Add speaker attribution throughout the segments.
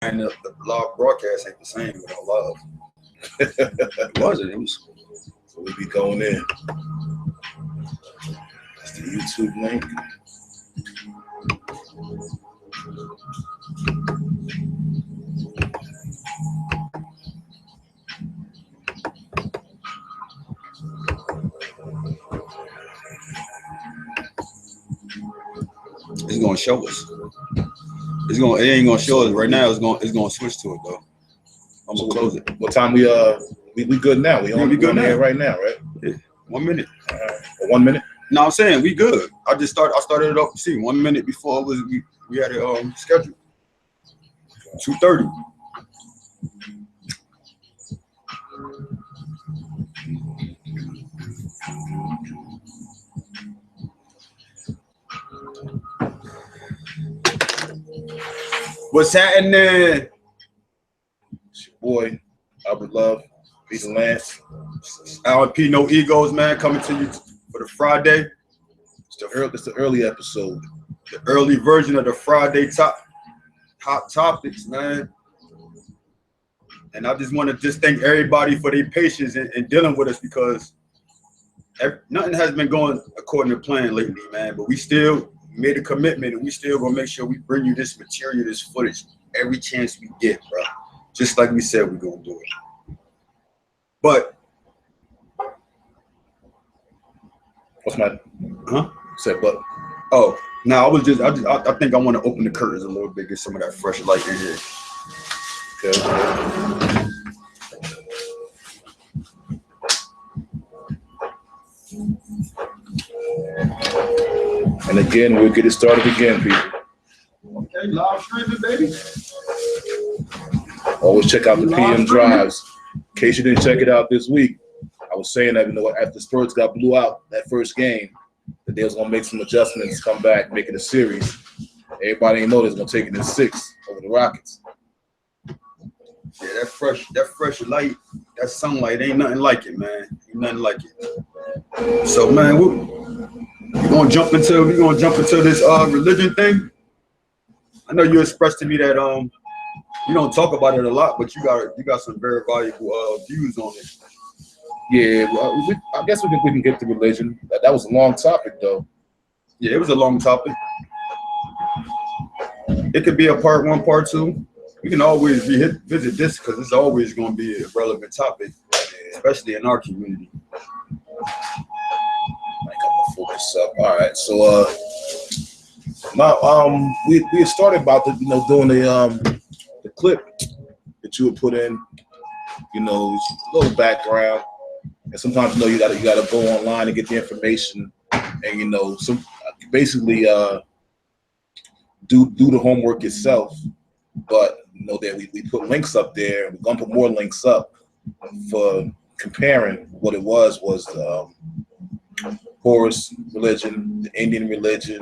Speaker 1: And the live broadcast ain't the same without love. It wasn't. It was.
Speaker 2: So we be going in. That's the YouTube link.
Speaker 1: It's gonna show us. It ain't gonna show us right now. It's gonna switch to it though. I'm gonna close it.
Speaker 2: What time we good now? We good now right now, right?
Speaker 1: Yeah. 1 minute.
Speaker 2: 1 minute?
Speaker 1: No, I'm saying we good. I started it up. See, 1 minute before it was we had it scheduled. 2:30. What's happening?
Speaker 2: It's your boy, Albert Love, Peter Lance.
Speaker 1: Alan P, no egos, man, coming to you for the Friday.
Speaker 2: It's the early episode.
Speaker 1: The early version of the Friday hot topics, man. And I just want to thank everybody for their patience in dealing with us because nothing has been going according to plan lately, man. But we still made a commitment and we still gonna make sure we bring you this material, this footage, every chance we get, bro. Just like we said we're gonna do it. But
Speaker 2: what's my said but?
Speaker 1: Oh, now I think I want to open the curtains a little bit, get some of that fresh light in here. Okay.
Speaker 2: And again, we'll get it started again, people.
Speaker 1: Okay, live streaming, baby.
Speaker 2: Always check out the PM drives. In case you didn't check it out this week, I was saying that after Spurs got blew out that first game, that they was gonna make some adjustments, come back, make it a series. Everybody didn't know they was gonna take it in 6 over the Rockets.
Speaker 1: Yeah, that fresh light, that sunlight, ain't nothing like it, man. Ain't nothing like it. So, man, we're gonna jump into this religion thing. I know you expressed to me that you don't talk about it a lot, but you got some very valuable views on it.
Speaker 2: Yeah, well, I guess we can get to religion. That was a long topic, though.
Speaker 1: Yeah, it was a long topic. It could be a part 1, part 2. We can always revisit this because it's always going to be a relevant topic, especially in our community.
Speaker 2: I got my focus up. All right, so now we started about doing the clip that you would put in, a little background, and sometimes you gotta go online and get the information, and basically do the homework yourself. But that we put links up there. We're gonna put more links up for comparing what it was Horus religion, the Indian religion,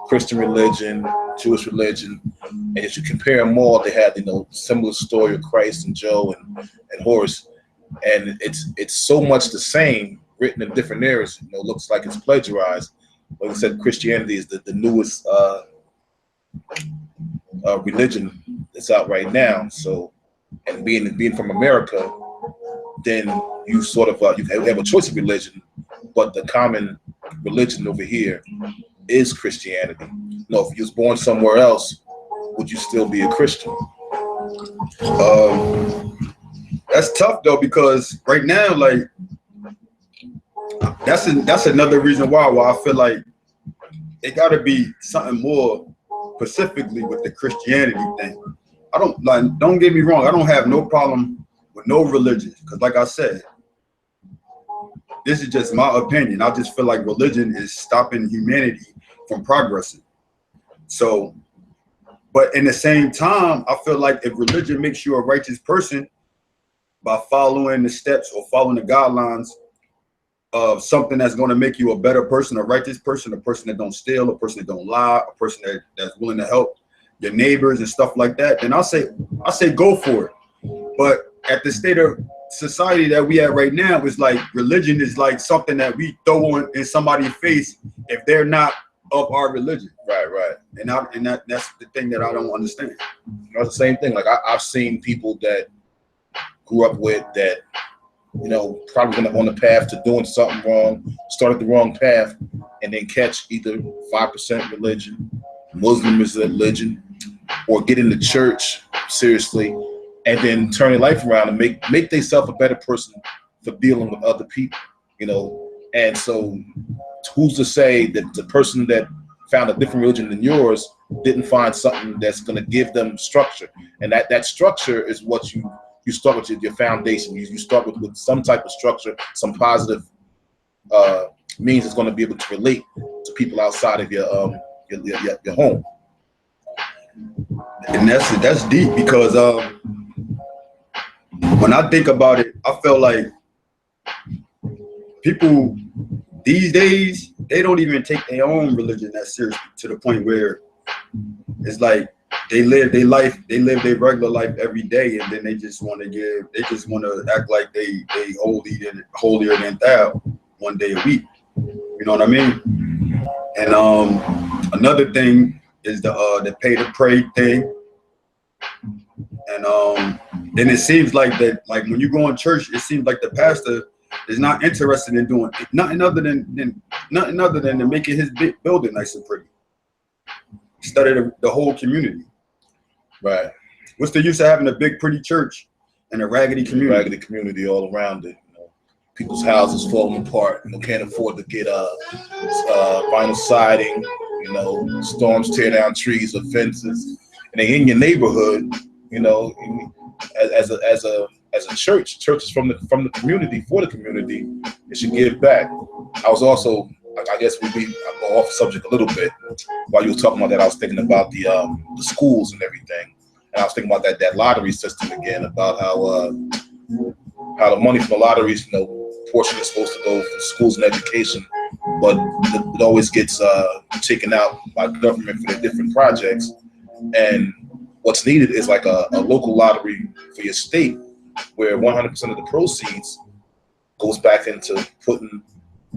Speaker 2: Christian religion, Jewish religion, and if you compare them all, they had similar story of Christ and Joe and Horus, and it's so much the same, written in different eras. Looks like it's plagiarized. Like I said, Christianity is the newest religion that's out right now. So, and being from America, then you sort of you have a choice of religion, but the common religion over here is Christianity. If you was born somewhere else, would you still be a Christian?
Speaker 1: That's tough though, because right now, like, that's another reason why I feel like it got to be something more specifically with the Christianity thing. Don't get me wrong, I don't have no problem with no religion, because like I said, this is just my opinion. I just feel like religion is stopping humanity from progressing. So, but in the same time, I feel like if religion makes you a righteous person by following the steps or following the guidelines of something that's going to make you a better person, a righteous person, a person that don't steal, a person that don't lie, a person that's willing to help your neighbors and stuff like that, then I say go for it. But at the state of society that we at right now, it's like religion is like something that we throw on in somebody's face if they're not of our religion.
Speaker 2: Right.
Speaker 1: And that's the thing that I don't understand.
Speaker 2: That's the same thing. Like I've seen people that grew up with that, you know, probably on the path to doing something wrong, started the wrong path, and then catch either 5% religion, Muslim religion, or get into church seriously, and then turn their life around and make themselves a better person for dealing with other people, you know. And so who's to say that the person that found a different religion than yours didn't find something that's going to give them structure? And that structure is what you start with your foundation. You start with some type of structure, some positive means it's going to be able to relate to people outside of your home.
Speaker 1: And that's deep, because when I think about it, I feel like people these days, they don't even take their own religion that seriously, to the point where it's like they live their regular life every day, and then they just want to act like they holier than thou one day a week. You know what I mean? And another thing is the pay to pray thing. And then it seems like that, like when you go in church, it seems like the pastor is not interested in doing nothing other than to making his big building nice and pretty, instead of the whole community.
Speaker 2: Right.
Speaker 1: What's the use of having a big pretty church and a raggedy community?
Speaker 2: Raggedy community all around it. You know, people's houses falling apart. You know, can't afford to get vinyl siding. You know, storms tear down trees or fences, and they in your neighborhood. You know, as a church is from the community, for the community. It should give back. I was also, I guess I'll go off subject a little bit. While you were talking about that, I was thinking about the schools and everything, and I was thinking about that lottery system again, about how the money from the lotteries, you know, portion is supposed to go for schools and education, but it always gets taken out by government for their different projects. And what's needed is like a local lottery for your state, where 100% of the proceeds goes back into putting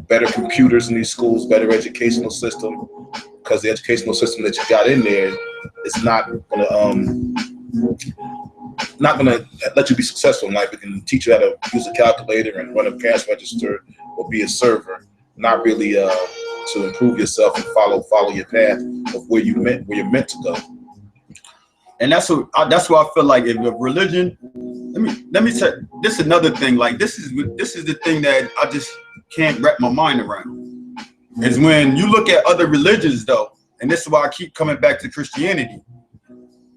Speaker 2: better computers in these schools, better educational system, because the educational system that you got in there is not gonna let you be successful in life. It can teach you how to use a calculator and run a cash register or be a server, not really to improve yourself and follow your path of where you're meant to go.
Speaker 1: And that's why I feel like, if a religion, let me say this, another thing, like this is the thing that I just can't wrap my mind around, is when you look at other religions, though, and this is why I keep coming back to Christianity.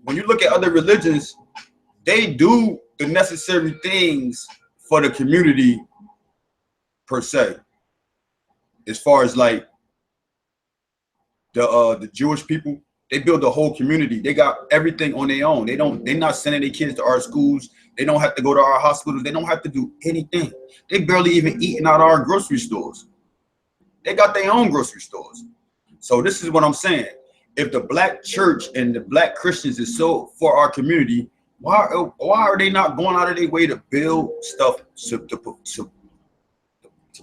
Speaker 1: When you look at other religions, they do the necessary things for the community per se. As far as like the Jewish people, they build the whole community. They got everything on their own. They're not sending their kids to our schools. They don't have to go to our hospitals. They don't have to do anything. They barely even eating out our grocery stores. They got their own grocery stores. So this is what I'm saying. If the black church and the black Christians is so for our community, why are they not going out of their way to build stuff to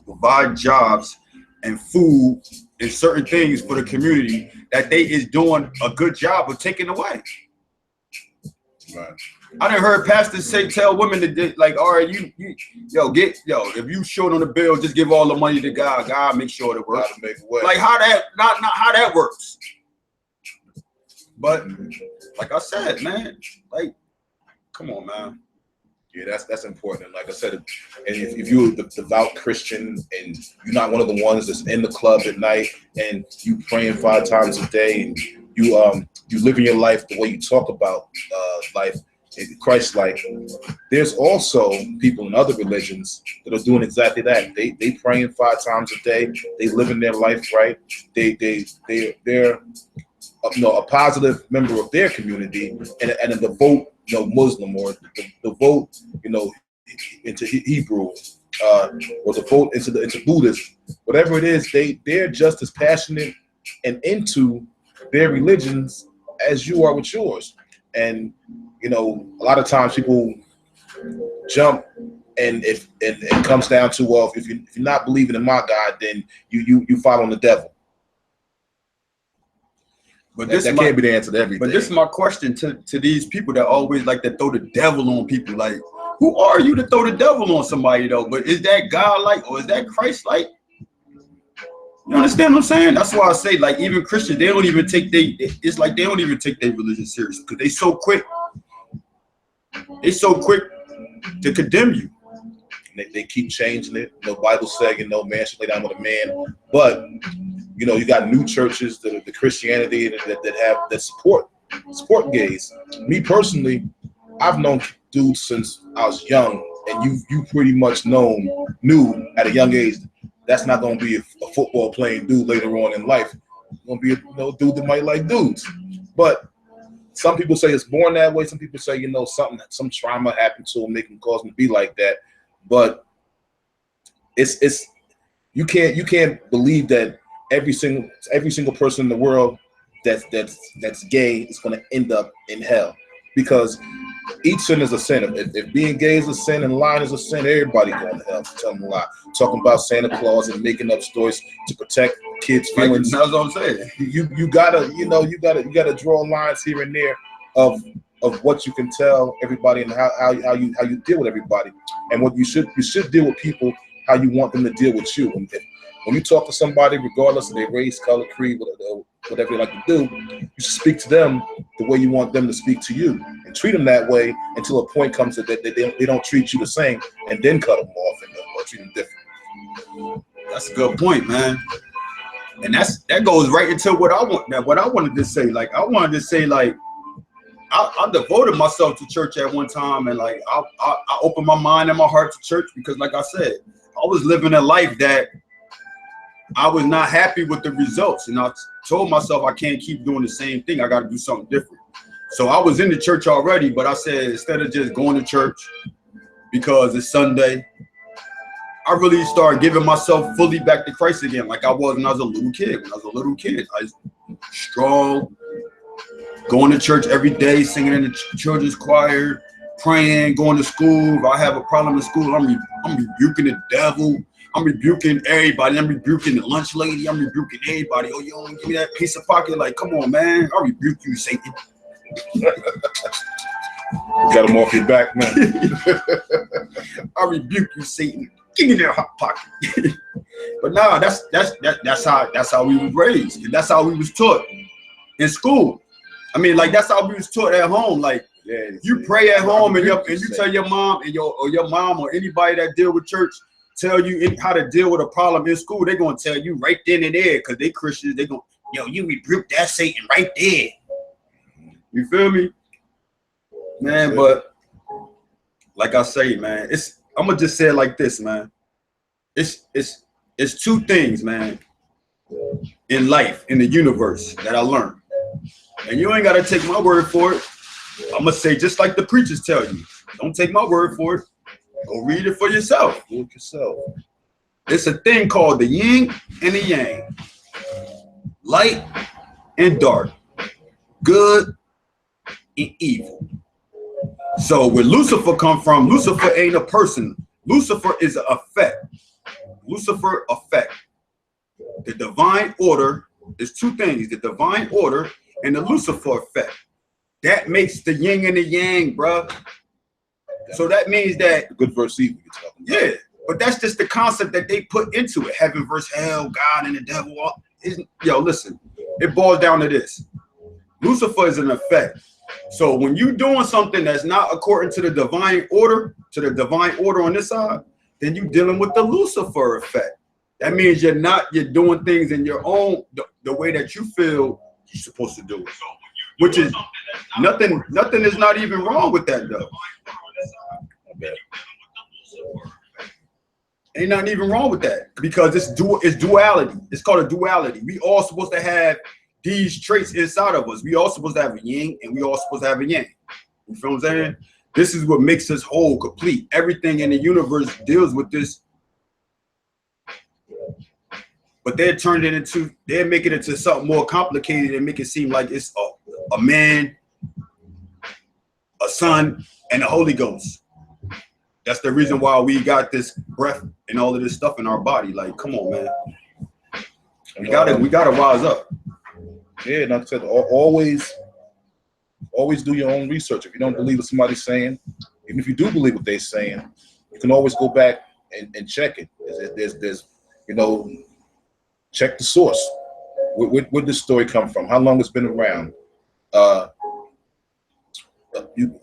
Speaker 1: provide jobs and food and certain things for the community that they is doing a good job of taking away?
Speaker 2: Right.
Speaker 1: I done heard pastors tell women to, like, all right, if you short on the bill, just give all the money to God. God make sure it works. Like how that works. But like I said, man, like, come on, man.
Speaker 2: Yeah, that's important. And like I said, and if you're the devout Christian and you're not one of the ones that's in the club at night and you praying 5 times a day and you living your life the way you talk about life, Christ-like, there's also people in other religions that are doing exactly that. They praying 5 times a day. They living their life right. They're a positive member of their community and a devout, Muslim, or the vote, into Hebrew, or the vote into Buddhism, whatever it is, they're just as passionate and into their religions as you are with yours. And a lot of times people jump, and if it comes down to, well, if you're not believing in my God, then you following the devil.
Speaker 1: But
Speaker 2: that can't be the answer to everything.
Speaker 1: But this is my question to these people that always like to throw the devil on people. Like, who are you to throw the devil on somebody though? But is that God-like or is that Christ-like? You understand what I'm saying? That's why I say, like, even Christians, they don't even take it's like they don't even take their religion serious because they so quick to condemn you.
Speaker 2: They keep changing it. The Bible saying, no man should lay down with a man. But you got new churches that are the Christianity that support gays. Me personally, I've known dudes since I was young, and you pretty much knew at a young age that's not going to be a football playing dude later on in life. It's going to be a dude that might like dudes. But some people say it's born that way. Some people say, some trauma happened to him, make him cause him to be like that. But it's you can't believe that every single person in the world that's gay is going to end up in hell, because each sin is a sin. If being gay is a sin and lying is a sin, everybody going to hell for telling a lie. Talking about Santa Claus and making up stories to protect kids' feelings.
Speaker 1: That's what I'm saying.
Speaker 2: You gotta draw lines here and there of what you can tell everybody and how you deal with everybody, and what you should deal with people how you want them to deal with you. When you talk to somebody, regardless of their race, color, creed, whatever they like to do, you should speak to them the way you want them to speak to you, and treat them that way until a point comes that they don't treat you the same, and then cut them off or treat them different.
Speaker 1: That's a good point, man. And that goes right into what I wanted to say. Like, I wanted to say, like, I devoted myself to church at one time, and like I opened my mind and my heart to church because, like I said, I was living a life that I was not happy with the results, and I told myself I can't keep doing the same thing. I got to do something different. So I was in the church already, but I said, instead of just going to church because it's Sunday, I really started giving myself fully back to Christ again, like I was when I was a little kid. When I was a little kid, I was strong, going to church every day, singing in the children's choir, praying, going to school. If I have a problem in school, I'm rebuking the devil. I'm rebuking everybody. I'm rebuking the lunch lady. I'm rebuking everybody. Oh, you don't give me that piece of pocket? Like, come on, man. I rebuke you, Satan.
Speaker 2: Got him off your back, man.
Speaker 1: I rebuke you, Satan. Give me that hot pocket. But nah, that's how we was raised, and that's how we was taught in school. I mean, like, that's how we was taught at home. Like, you pray at home, and you tell your mom and your mom or anybody that deal with church tell you how to deal with a problem in school. They're gonna tell you right then and there, because they Christians. They gonna, you rebuke that Satan right there. You feel me, man? But like I say, man, I'm gonna just say it like this, man. It's two things, man, in life, in the universe, that I learned. And you ain't gotta take my word for it. I'm gonna say just like the preachers tell you. Don't take my word for it. Go read it for yourself.
Speaker 2: Do it yourself.
Speaker 1: It's a thing called the yin and the yang. Light and dark. Good and evil. So where Lucifer come from, Lucifer ain't a person. Lucifer is an effect. Lucifer effect. The divine order is two things: the divine order and the Lucifer effect. That makes the yin and the yang, bruh. So that means that
Speaker 2: good versus evil.
Speaker 1: Yeah, but that's just the concept that they put into it: heaven versus hell, God and the devil. Yo, listen, it boils down to this: Lucifer is an effect. So when you're doing something that's not according to the divine order, on this side, then you're dealing with the Lucifer effect. That means you're doing things in your own the way that you feel you're supposed to do it. Which is nothing is not even wrong with that though. Ain't nothing even wrong with that, because it's duality. It's called a duality. We all supposed to have these traits inside of us. We all supposed to have a yin and we all supposed to have a yang. You feel what I'm saying? This is what makes us whole, complete. Everything in the universe deals with this. But they're making it into something more complicated and make it seem like it's a man, a son, and the Holy Ghost. That's the reason why we got this breath and all of this stuff in our body. Like, come on, man. We gotta rise up.
Speaker 2: Yeah, and like I said, always do your own research. If you don't believe what somebody's saying, even if you do believe what they're saying, you can always go back and check it. There's check the source. Where did this story come from? How long it's been around?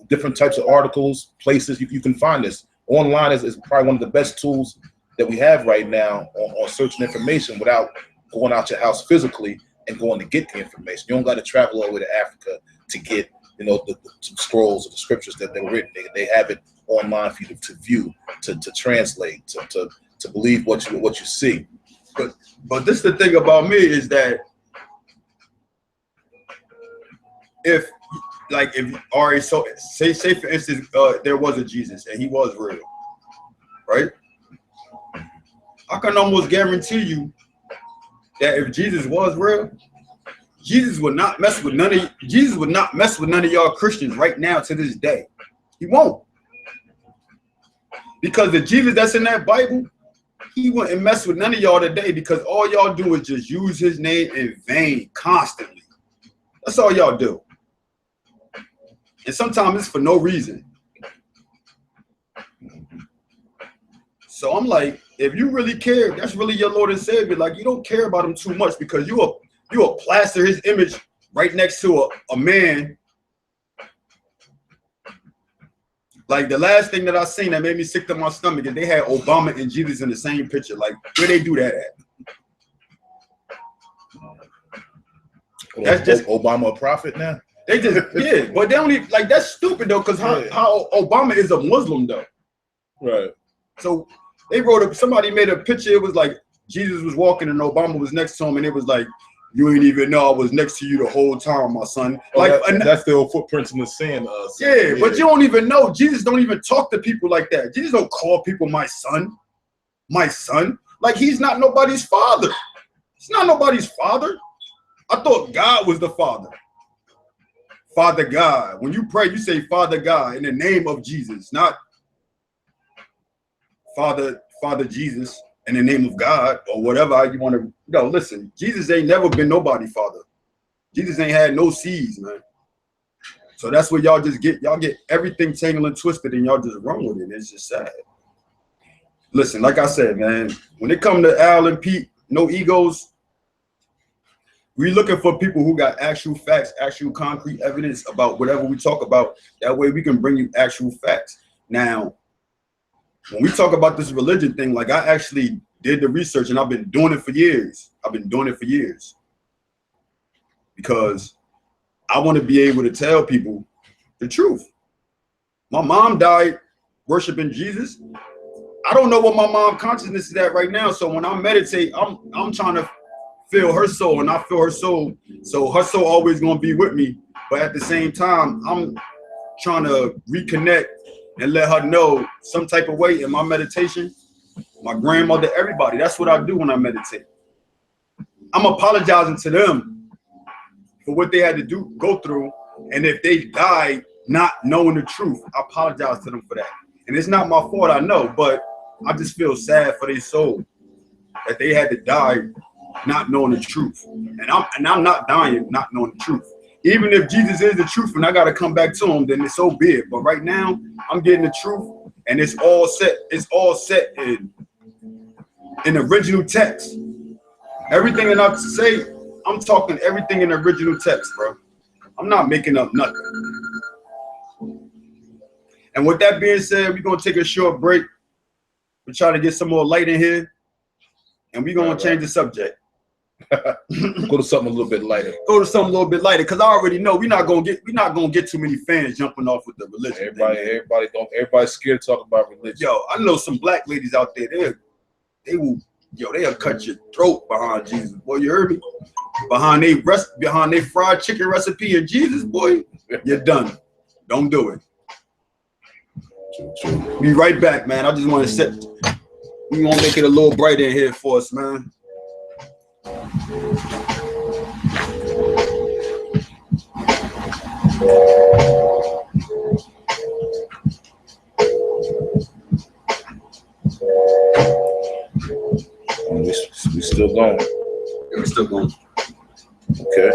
Speaker 2: Different types of articles, places you can find this. Online is probably one of the best tools that we have right now on searching information without going out your house physically and going to get the information. You don't got to travel all the way to Africa to get the scrolls of the scriptures that they were written. They have it online for you to view, to translate, to believe what you see.
Speaker 1: But this the thing about me is that if all right, so say for instance there was a Jesus and he was real, right? I can almost guarantee you that if Jesus was real, Jesus would not mess with none of y'all Christians right now to this day. He won't. Because the Jesus that's in that Bible, he wouldn't mess with none of y'all today, because all y'all do is just use his name in vain constantly. That's all y'all do. And sometimes it's for no reason. So I'm like, if you really care, that's really your Lord and Savior. Like, you don't care about him too much, because you will plaster his image right next to a man. Like, the last thing that I seen that made me sick to my stomach is they had Obama and Jesus in the same picture. Like, where they do that at?
Speaker 2: That's just Obama a prophet now?
Speaker 1: They just, yeah, but they don't even, like, that's stupid though, because how Obama is a Muslim though.
Speaker 2: Right. So
Speaker 1: they somebody made a picture, it was like Jesus was walking and Obama was next to him, and it was like, you ain't even know I was next to you the whole time, my son. Like,
Speaker 2: that's the old footprints in the sand.
Speaker 1: Yeah, but you don't even know. Jesus don't even talk to people like that. Jesus don't call people my son. My son. Like, he's not nobody's father. He's not nobody's father. I thought God was the father. Father God. When you pray, you say Father God in the name of Jesus, not Father Jesus in the name of God, or whatever you want to. No, listen, Jesus ain't never been nobody father. Jesus ain't had no seeds, man. So that's what y'all just get. Y'all get everything tangled and twisted, and y'all just run with it. It's just sad. Listen, like I said, man, when it comes to Al and Pete, no egos. We looking for people who got actual facts, actual concrete evidence about whatever we talk about. That way we can bring you actual facts. Now, when we talk about this religion thing, like, I actually did the research, and I've been doing it for years. Because I want to be able to tell people the truth. My mom died worshiping Jesus. I don't know what my mom's consciousness is at right now. So when I meditate, I'm trying to feel her soul, and I feel her soul. So her soul always gonna be with me. But at the same time, I'm trying to reconnect and let her know some type of way in my meditation. My grandmother, everybody. That's what I do when I meditate. I'm apologizing to them for what they had to go through. And if they died not knowing the truth, I apologize to them for that. And it's not my fault, I know, but I just feel sad for their soul that they had to die not knowing the truth. And I'm not dying not knowing the truth. Even if Jesus is the truth and I got to come back to him, then it's so big. But right now, I'm getting the truth, and it's all set. It's all set in original text. Everything that I say, I'm talking everything in original text, bro. I'm not making up nothing. And with that being said, we're going to take a short break. We're trying to get some more light in here, and we're going to change the subject.
Speaker 2: Go to something a little bit lighter.
Speaker 1: Because I already know we're not gonna get too many fans jumping off with the religion.
Speaker 2: Everybody's scared to talk about religion.
Speaker 1: Yo, I know some black ladies out there. They'll cut your throat behind Jesus. Boy, you heard me? Behind they fried chicken recipe and Jesus, boy, you're done. Don't do it.
Speaker 2: True.
Speaker 1: Be right back, man. I just want to set. We gonna make it a little brighter in here for us, man.
Speaker 2: We still going.
Speaker 1: Yeah, we still going.
Speaker 2: Okay.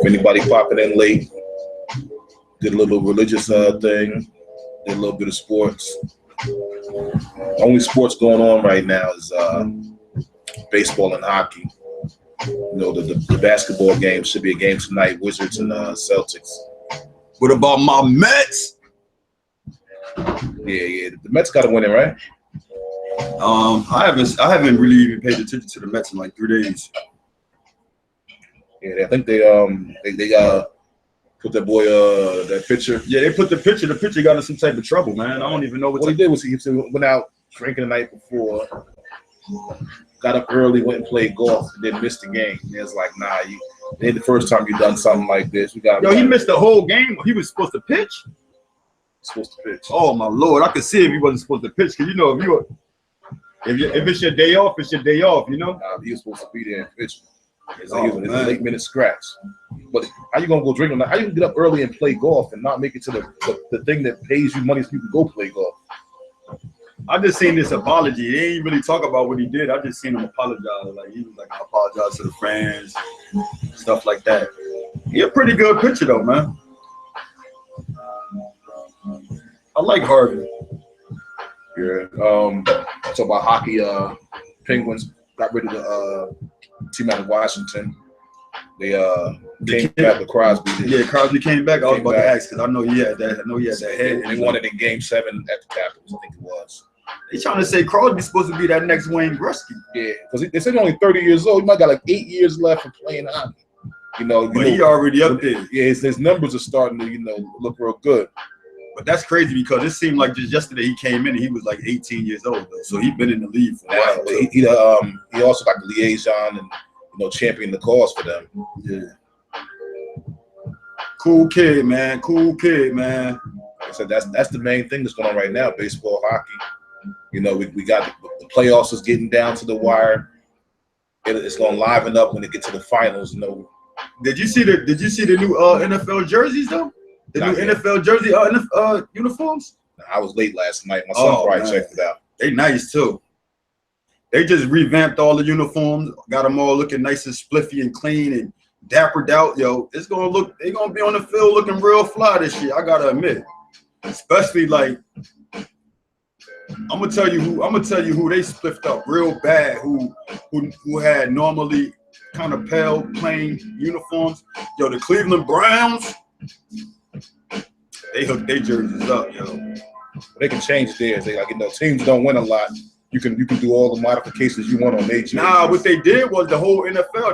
Speaker 2: If anybody popping in late, did a little religious thing, did a little bit of sports. Only sports going on right now is baseball and hockey. You know, the basketball game should be a game tonight, Wizards and Celtics.
Speaker 1: What about my Mets?
Speaker 2: Yeah. The Mets got to win it, right?
Speaker 1: I haven't really even paid attention to the Mets in like 3 days.
Speaker 2: Yeah, I think they put that boy that pitcher.
Speaker 1: Yeah, they put the pitcher. The pitcher got in some type of trouble, man. I don't even know
Speaker 2: what he did. Was he went out drinking the night before, got up early, went and played golf, and then missed the game. And it's like, nah, this ain't the first time you done something like this.
Speaker 1: He missed the whole game. He was supposed to pitch. Oh my Lord, I could see if he wasn't supposed to pitch. Cause you know if it's your day off, it's your day off. You know.
Speaker 2: Nah, he was supposed to be there and pitch. It's a late minute scratch. But how you gonna go drink on that? How you gonna get up early and play golf and not make it to the thing that pays you money so you can go play golf?
Speaker 1: I just seen this apology. He ain't really talk about what he did. I just seen him apologize. Like he was like, I apologize to the fans, stuff like that. He a pretty good pitcher though, man. I like Harvey.
Speaker 2: Yeah. Talk about hockey. Penguins got rid of the team out of Washington. They came back with Crosby.
Speaker 1: Yeah, Crosby came back. I was about to ask because I know he had that head.
Speaker 2: And they won it in Game 7 at the Capitals, I think it was.
Speaker 1: They trying to say Crosby's supposed to be that next Wayne Gretzky.
Speaker 2: Yeah, because they said he's only 30 years old. He might got like 8 years left of playing hockey. But
Speaker 1: he already up there.
Speaker 2: Yeah, his numbers are starting to look real good.
Speaker 1: But that's crazy because it seemed like just yesterday he came in and he was like 18 years old though. So he's been in the league for a while.
Speaker 2: He also got the liaison and championed the cause for them.
Speaker 1: Yeah. Cool kid, man. Like
Speaker 2: I said that's the main thing that's going on right now, baseball, hockey. We got the playoffs is getting down to the wire. It's going to liven up when it gets to the finals.
Speaker 1: Did you see the new NFL jerseys though? The new NFL jersey uniforms?
Speaker 2: I was late last night. My son probably checked it out.
Speaker 1: They nice too. They just revamped all the uniforms, got them all looking nice and spliffy and clean and dappered out. Yo, they're gonna be on the field looking real fly this year. I gotta admit, especially like I'm gonna tell you who they spliffed up real bad. Who had normally kind of pale plain uniforms. Yo, the Cleveland Browns. They hooked their jerseys up, yo.
Speaker 2: They can change theirs. Teams don't win a lot. You can do all the modifications you want on their jerseys.
Speaker 1: Nah, what they did was the whole NFL.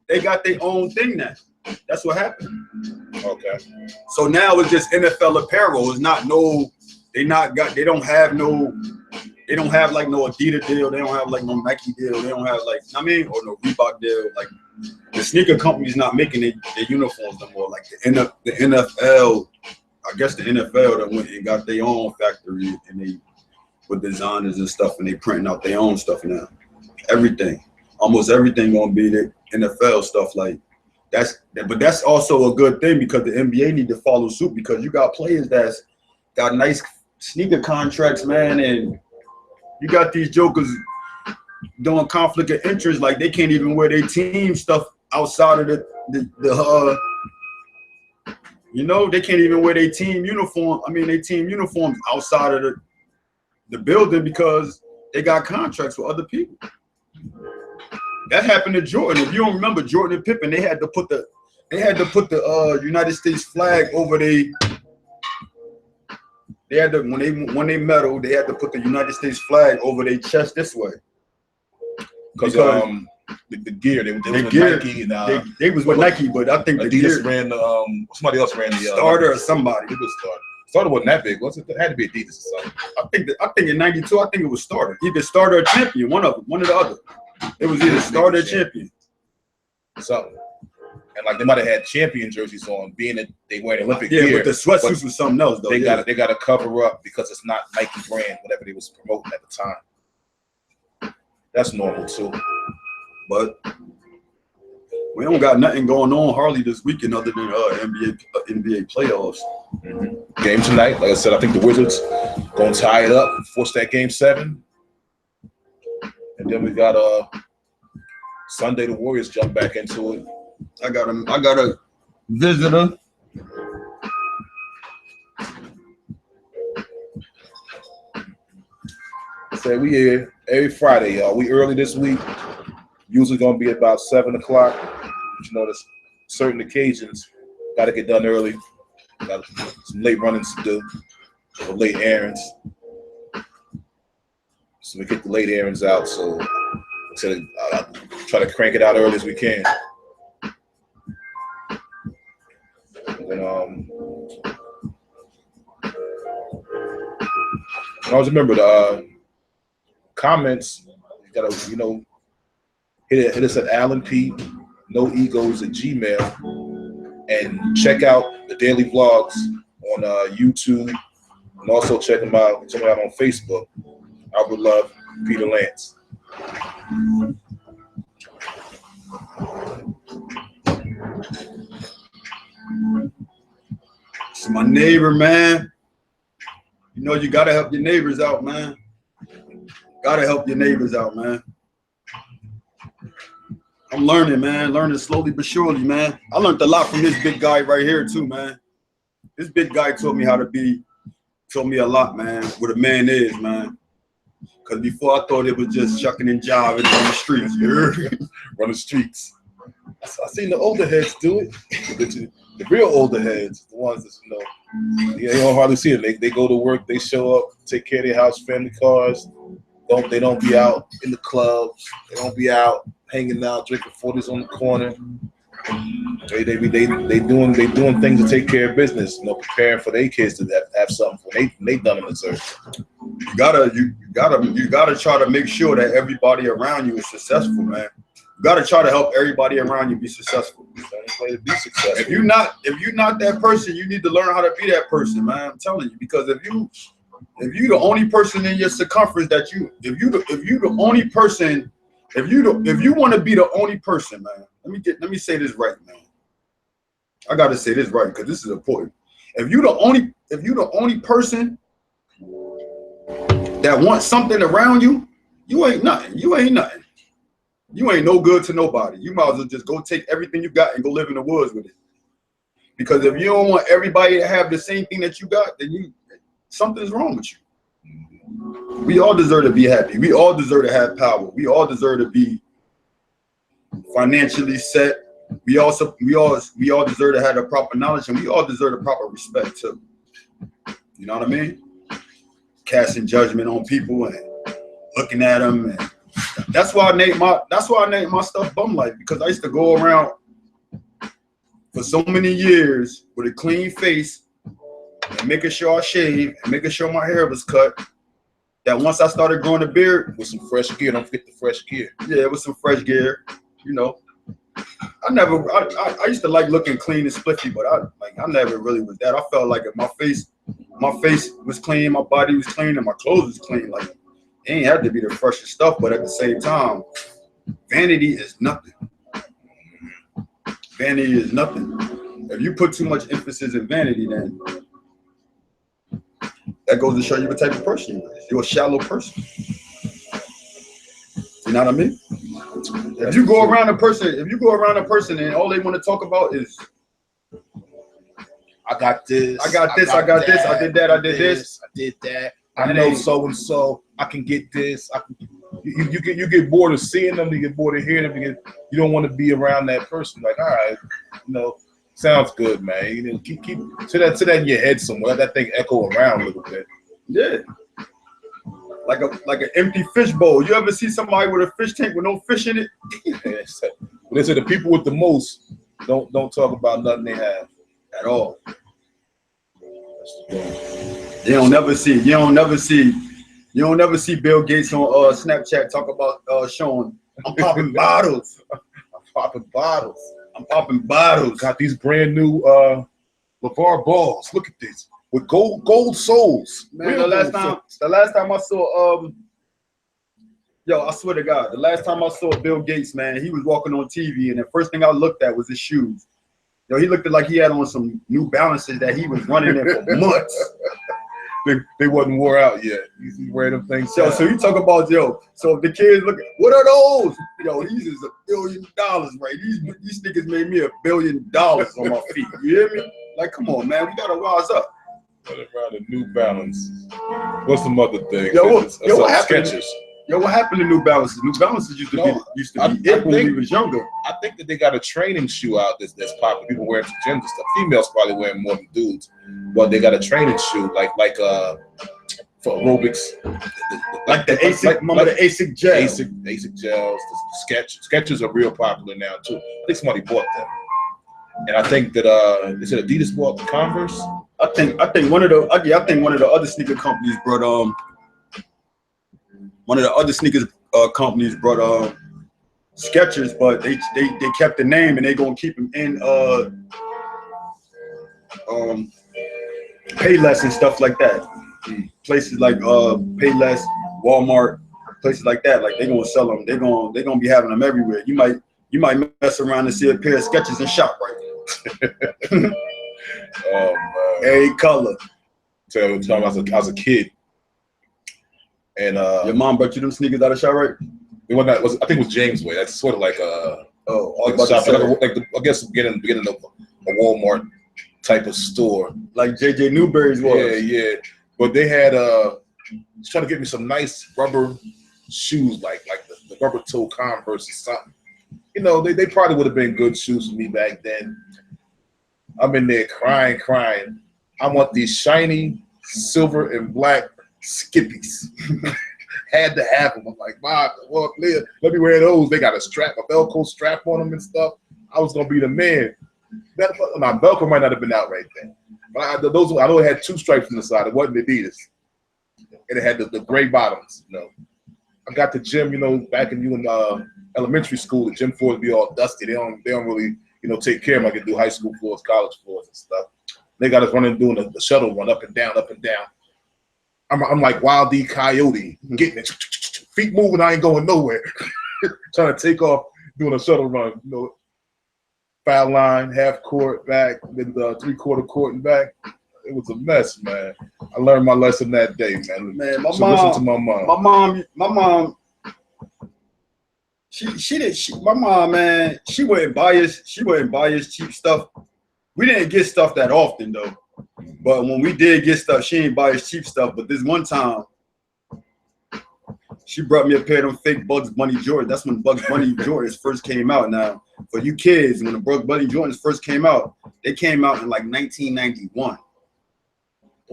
Speaker 1: They got their own thing now. That's what happened.
Speaker 2: Okay.
Speaker 1: So now it's just NFL apparel. It's not they don't have like no Adidas deal. They don't have like no Nike deal. They don't have or no Reebok deal. Like the sneaker company's not making their uniforms no more. Like the NFL. I guess the NFL that went and got their own factory and they with designers and stuff and they printing out their own stuff now. Almost everything gonna be the NFL stuff like but that's also a good thing because the NBA need to follow suit because you got players that's got nice sneaker contracts, man, and you got these jokers doing conflict of interest like they can't even wear their team stuff outside of they can't even wear their team uniform. Their team uniforms outside of the building because they got contracts with other people. That happened to Jordan. If you don't remember, Jordan and Pippen, they had to put the United States flag over when they medaled, they had to put the United States flag over their chest this way.
Speaker 2: Because the gear, they was with Nike and
Speaker 1: they was with Nike, but I think
Speaker 2: Adidas ran somebody else ran the
Speaker 1: Starter or somebody.
Speaker 2: It was Starter. Starter wasn't that big, was it? It had to be Adidas or something.
Speaker 1: I think in '92, I think it was Starter. Either Starter or Champion, one of the other. It was either Starter or Champion.
Speaker 2: Something. And like they might have had champion jerseys on, being that they wear Olympic gear.
Speaker 1: Yeah, but the sweatsuits was something else though.
Speaker 2: They got to cover up because it's not Nike brand, whatever they was promoting at the time. That's normal too. But
Speaker 1: we don't got nothing going on hardly this weekend other than NBA playoffs.
Speaker 2: Mm-hmm. Game tonight, like I said, I think the Wizards gonna tie it up and force that Game 7, and then we got Sunday the Warriors jump back into it.
Speaker 1: I gotta visitor.
Speaker 2: So we here every Friday, y'all. We early this week. Usually gonna be about 7 o'clock. You know, there's certain occasions gotta get done early. Got some late runnings to do, or late errands. So we get the late errands out. So I try to crank it out early as we can. And I always remember the comments. You gotta, hit us at Alan P. No Egos at Gmail, and check out the daily vlogs on YouTube, and also check them out on Facebook. I would love Peter Lance.
Speaker 1: It's my neighbor, man. You know, you gotta help your neighbors out, man. Gotta help your neighbors out, man. I'm learning, man. Learning slowly but surely, man. I learned a lot from this big guy right here, too, man. This big guy taught me how to be, taught me a lot, man, what a man is, man. Because before I thought it was just shucking and jiving on the streets.
Speaker 2: Run the streets. I seen the older heads do it. The real older heads, the ones that, you don't hardly see them. They go to work, they show up, take care of their house, family cars. They don't be out in the clubs. They don't be out hanging out, drinking 40s on the corner. They doing things to take care of business, preparing for their kids to have something when they done in this earth.
Speaker 1: You gotta try to make sure that everybody around you is successful, man. You gotta try to help everybody around you be successful.
Speaker 2: Be successful.
Speaker 1: If you're not that person, you need to learn how to be that person, man. I'm telling you, because if you the only person in your circumference if you want to be the only person, man. Let me say this right, man. I gotta say this right because this is important. If you the only person that wants something around you, you ain't nothing. You ain't nothing. You ain't no good to nobody. You might as well just go take everything you got and go live in the woods with it. Because if you don't want everybody to have the same thing that you got, then something's wrong with you. We all deserve to be happy. We all deserve to have power. We all deserve to be financially set. We all deserve to have the proper knowledge, and we all deserve the proper respect too. You know what I mean? Casting judgment on people and looking at them, and that's why I named my stuff Bum Life, because I used to go around for so many years with a clean face and making sure I shaved and making sure my hair was cut. That once I started growing a beard
Speaker 2: with some fresh gear, don't forget the fresh gear.
Speaker 1: Yeah, with some fresh gear, I used to like looking clean and spliffy, but I never really was that. I felt like if my face was clean, my body was clean, and my clothes was clean. Like, it ain't had to be the freshest stuff, but at the same time, vanity is nothing. Vanity is nothing. If you put too much emphasis in vanity, then that goes to show you what type of person you are. You're a shallow person. You know what I mean? If you go around a person and all they want to talk about is,
Speaker 2: I got this,
Speaker 1: I did that, I did this,
Speaker 2: I did that. I know so and so. I can get this. You get bored of seeing them. You get bored of hearing them. You don't want to be around that person. Like, all right, sounds good, man. Keep to that in your head somewhere. Let that thing echo around a little bit.
Speaker 1: Yeah. Like an empty fish bowl. You ever see somebody with a fish tank with no fish in it?
Speaker 2: They say the people with the most don't talk about nothing they have
Speaker 1: at all. You don't never see Bill Gates on Snapchat talk about showing I'm popping bottles. I'm popping bottles.
Speaker 2: Got these brand new LeVar balls. Look at these with gold soles.
Speaker 1: Man, the last time I saw I swear to God, the last time I saw Bill Gates, man, he was walking on TV, and the first thing I looked at was his shoes. He looked like he had on some New Balances that he was running in for months.
Speaker 2: they wasn't wore out yet. He's wearing them things.
Speaker 1: So you talk about so if the kids look, what are those? These is $1 billion, right? These niggas made me $1 billion on my feet. You hear me? Like, come on, man, we gotta rise up.
Speaker 2: Around the New Balance. What's some other thing?
Speaker 1: What happened? Sketches. What happened to New Balances? New Balances used to be it when we was younger.
Speaker 2: I think that they got a training shoe out that's popular. People wearing some gyms and stuff. Females probably wearing more than dudes, but they got a training shoe like for aerobics,
Speaker 1: like the ASIC. Remember the ASIC gels?
Speaker 2: ASIC gels. The Skechers are real popular now too. I think somebody bought them, and I think that is it Adidas bought the Converse?
Speaker 1: I think one of the other sneaker companies brought one of the other sneakers companies brought Skechers, but they kept the name and they gonna keep them in Payless and stuff like that. Places like Payless, Walmart, places like that. Like they gonna sell them. They gonna be having them everywhere. You might mess around and see a pair of Skechers in shop right. Every color.
Speaker 2: Tell me I was a kid, and
Speaker 1: your mom brought you them sneakers out of shop, right?
Speaker 2: I think it was James Way. That's sort of like I guess beginning of a Walmart type of store,
Speaker 1: like JJ Newberry's was.
Speaker 2: Yeah. But they had trying to get me some nice rubber shoes, like the rubber toe Converse or something. They probably would have been good shoes for me back then. I'm in there crying. I want these shiny silver and black Skippies. Had to have them. I'm like, Mom, let me wear those. They got a Velcro strap on them and stuff. I was gonna be the man. My Velcro might not have been out right then. But I know it had 2 stripes on the side. It wasn't Adidas. And it had the gray bottoms. I got the gym. Back in elementary school, the gym floors be all dusty. They don't really take care of them like they do high school floors, college floors, and stuff. They got us running, doing the shuttle run up and down. I'm like Wild D. Coyote, getting it, feet moving. I ain't going nowhere. Trying to take off, doing a shuttle run. Foul line, half court back, then the 3/4 court and back. It was a mess, man. I learned my lesson that day, man.
Speaker 1: Man,
Speaker 2: listen to my mom.
Speaker 1: My mom. My mom, man, she wouldn't buy us cheap stuff. We didn't get stuff that often though. But when we did get stuff, she didn't buy us cheap stuff. But this one time, she brought me a pair of them fake Bugs Bunny Jordans. That's when Bugs Bunny Jordans first came out. Now, for you kids, when the Bugs Bunny Jordans first came out, they came out in like 1991.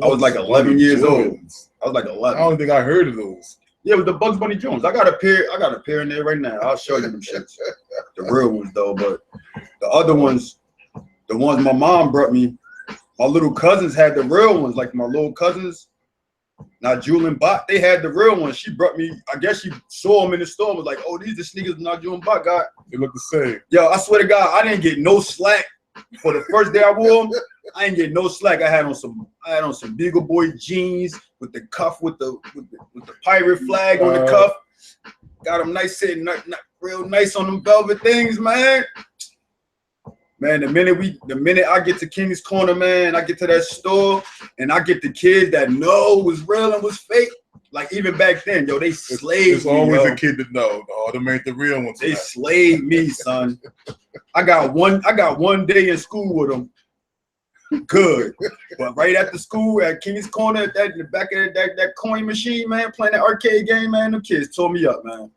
Speaker 1: I was like 11 years old. I was like 11.
Speaker 2: I don't think I heard of those.
Speaker 1: Yeah, with the Bugs Bunny Jones. I got a pair in there right now. I'll show you them shits. The real ones though, but the other ones, the ones my mom brought me, my little cousins had the real ones. Like my little cousins, not Jewel and Bot, they had the real ones. She brought me, I guess she saw them in the store and was like, oh, these are sneakers not Jewel and Bot got.
Speaker 2: They look the same.
Speaker 1: Yo, I swear to God, I didn't get no slack for the first day I wore them. I didn't get no slack. I had on some Beagle Boy jeans with the cuff with the pirate flag on the cuff. Got them nice, sitting real nice on them velvet things, man. Man, the minute I get to King's Corner, man, I get to that store and I get the kids that know was real and was fake. Like even back then, yo, they slaved me.
Speaker 2: It's always
Speaker 1: yo.
Speaker 2: a kid that know. Oh, them ain't the real ones.
Speaker 1: They slaved me, son. I got one day in school with them. Good, but right after school at King's Corner, in the back of that coin machine, man, playing that arcade game, man, them kids tore me up, man.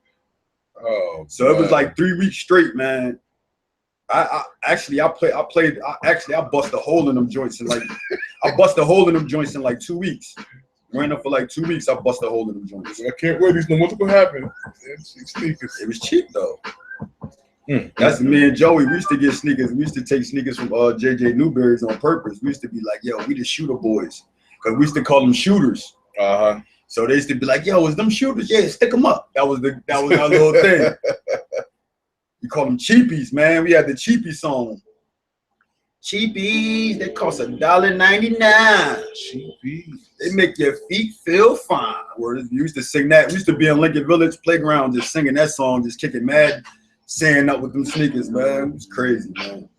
Speaker 2: Oh,
Speaker 1: so it was like 3 weeks straight, man. I bust a hole in them joints in like 2 weeks. Ran up for like 2 weeks. I bust a hole in them joints.
Speaker 2: I can't wear these no more. What's gonna happen?
Speaker 1: It was cheap though. That's me and Joey. We used to get sneakers. We used to take sneakers from JJ Newberry's on purpose. We used to be like, yo, we the shooter boys. Because we used to call them shooters. So they used to be like, yo, is them shooters? Yeah, stick them up. That was our little thing. You call them cheapies, man. We had the cheapie song. Cheapies, they cost $1.99.
Speaker 2: Cheapies.
Speaker 1: They make your feet feel fine. We used to sing that. We used to be in Lincoln Village Playground just singing that song, just kicking mad, saying up with them sneakers, man. It was crazy, man.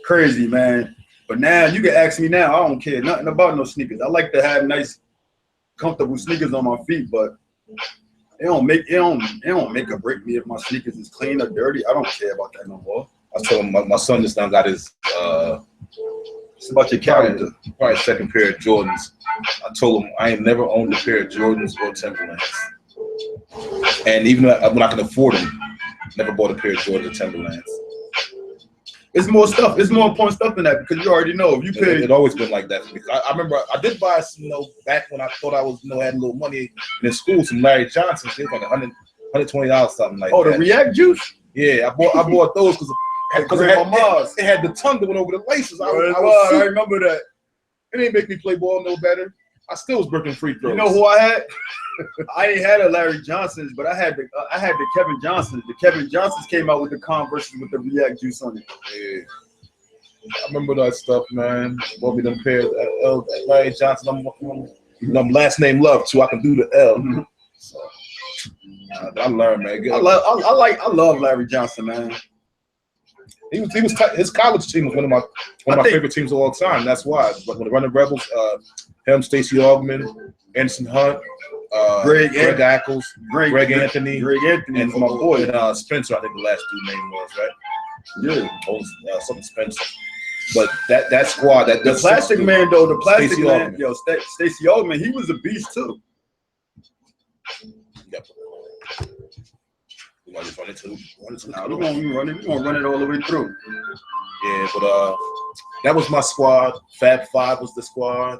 Speaker 1: Crazy, man. But now you can ask me now, I don't care nothing about no sneakers. I like to have nice, comfortable sneakers on my feet, but it don't make or break me if my sneakers is clean or dirty. I don't care about that no more.
Speaker 2: I told him my son just now got his
Speaker 1: It's about your character.
Speaker 2: Probably second pair of Jordans. I told him I ain't never owned a pair of Jordans or Timberlands. And even when I can afford them, never bought a pair of Jordans or Timberlands.
Speaker 1: It's more stuff. It's more important stuff than that because you already know if you pay.
Speaker 2: It always been like that for me. I remember I did buy some, back when I thought I was, had a little money in school, some Larry Johnsons. They was like $120, something like that.
Speaker 1: Oh, the React juice?
Speaker 2: Yeah, I bought those because it had the tongue that went over the laces. I
Speaker 1: remember that.
Speaker 2: It didn't make me play ball no better. I still was breaking free throws.
Speaker 1: You know who I had? I ain't had a Larry Johnson's, but I had the Kevin Johnsons. The Kevin Johnsons came out with the Converses with the React juice on it.
Speaker 2: Yeah. I remember that stuff, man. Bought me them pairs. Larry Johnson. I'm last name Love too. I can do the L.
Speaker 1: Mm-hmm.
Speaker 2: So, I learned, man.
Speaker 1: I love Larry Johnson, man.
Speaker 2: He was his college team was one of my favorite teams of all time. That's why. But when the Running Rebels, him, Stacey Augmon, Anderson Hunt, Greg Ackles, Greg Anthony, and my boy Spencer. I think the last dude name was right.
Speaker 1: Yeah,
Speaker 2: something Spencer. But that squad,
Speaker 1: the Plastic Man though, the Plastic Man, Stacey Augmon, he was a beast too.
Speaker 2: Yep. We just run it to
Speaker 1: we're gonna run it all the way through.
Speaker 2: Yeah, but that was my squad. Fab Five was the squad.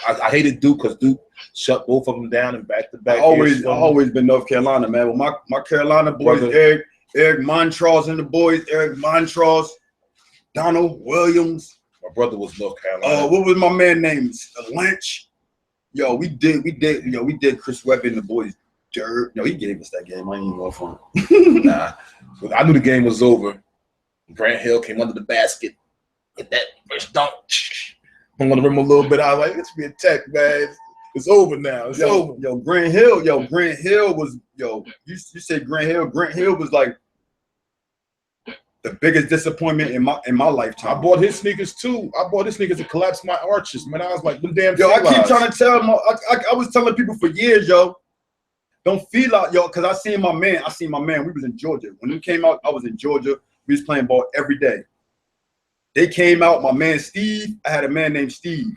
Speaker 2: I hated Duke because Duke shut both of them down in back-to-back.
Speaker 1: I always been North Carolina, man. Well, my Carolina boys, Eric Montross and the boys, Eric Montross, Donald Williams.
Speaker 2: My brother was North Carolina.
Speaker 1: What was my man named? Lynch. Yo, we did Chris Webber and the boys dirt. No, he gave us that game. I ain't even going for him.
Speaker 2: Nah, I knew the game was over. Grant Hill came under the basket. Hit that first dunk. I'm gonna rim a little bit. I was like, it's be a tech, man. It's over now. It's over.
Speaker 1: Yo, Grant Hill was you said Grant Hill was like the biggest disappointment in my lifetime.
Speaker 2: I bought his sneakers too. I bought his sneakers to collapse my arches, man. I was like, them damn.
Speaker 1: I keep trying to tell I was telling people for years, don't feel out, because I seen my man. We was in Georgia. When he came out, I was in Georgia. We was playing ball every day. They came out, my man Steve. I had a man named Steve.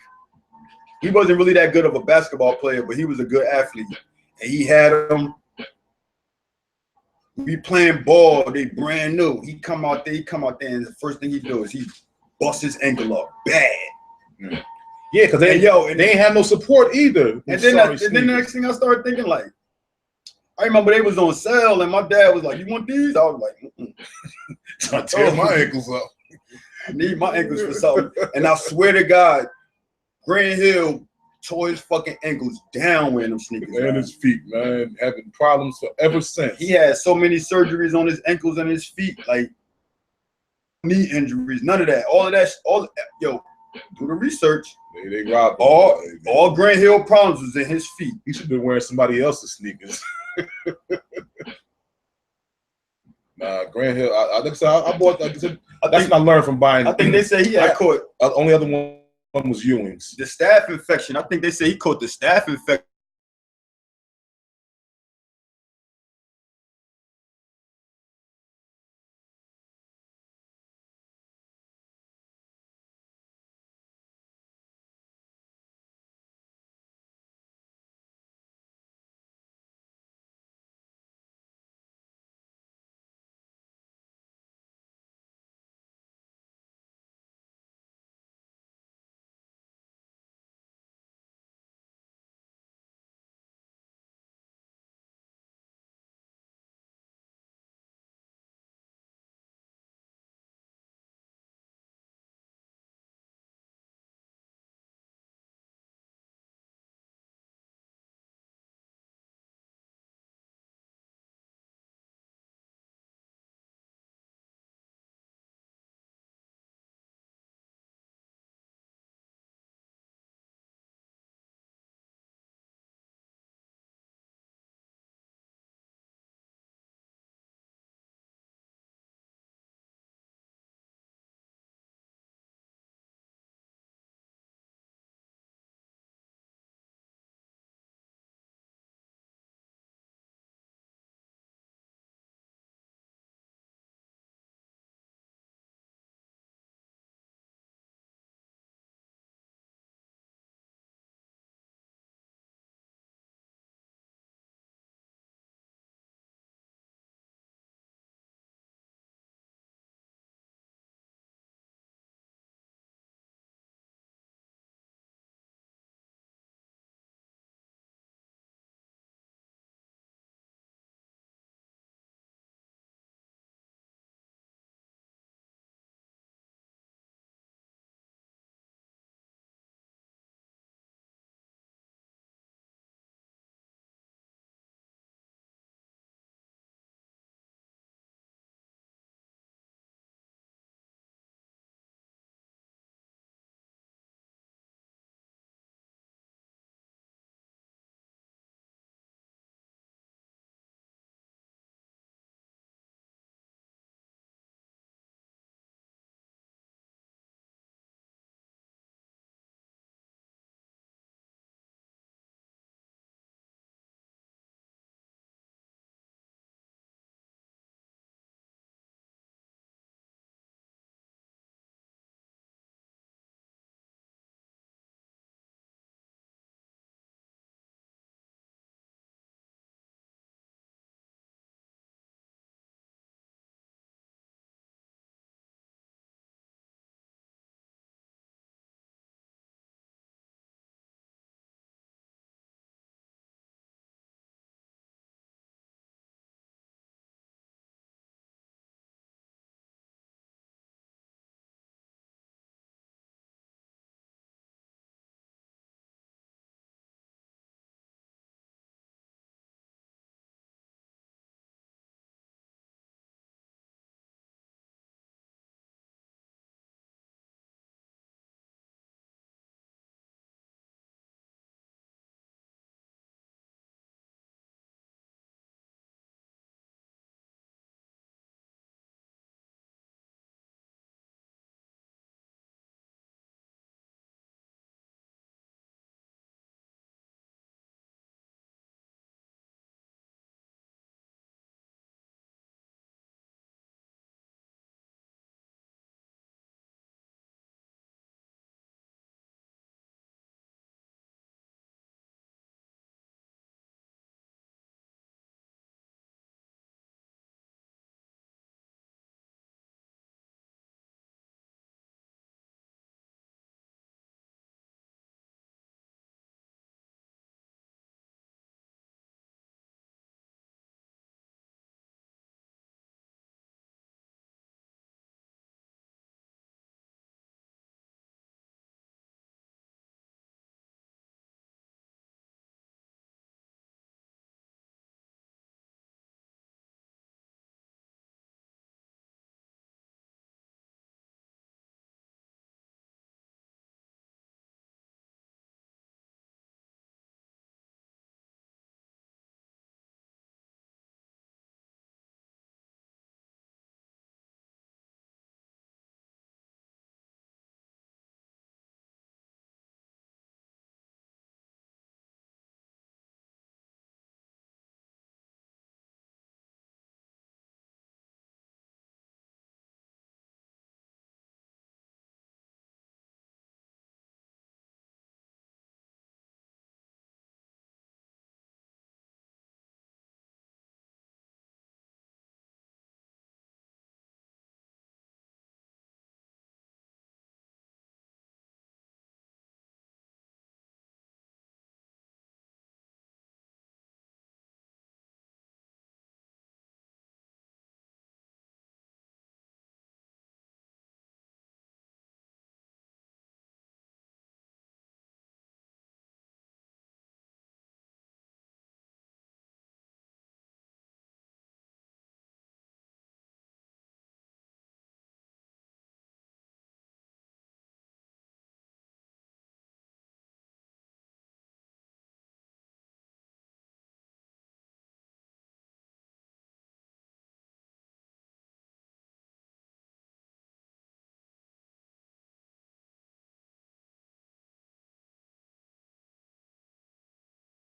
Speaker 1: He wasn't really that good of a basketball player, but he was a good athlete. And he had them. We playing ball, they brand new. He come out there, and the first thing he do is he busts his ankle up bad.
Speaker 2: Yeah, because they ain't have no support either.
Speaker 1: And then the next thing I started thinking, like, I remember they was on sale, and my dad was like, "You want these?" I was like,
Speaker 2: So I tear my ankles up.
Speaker 1: I need my ankles for something. And I swear to God, Grant Hill tore his fucking ankles down wearing them sneakers.
Speaker 2: And his feet, man, having problems for ever since.
Speaker 1: He had so many surgeries on his ankles and his feet, like knee injuries, none of that. All of that, do the research.
Speaker 2: They robbed him.
Speaker 1: All Grant Hill problems was in his feet.
Speaker 2: He should have been wearing somebody else's sneakers. Nah, Grant Hill. I bought. That's what I learned from buying.
Speaker 1: I think they say he had caught.
Speaker 2: The only other one was Ewing's.
Speaker 1: The staph infection. I think they say he caught the staph infection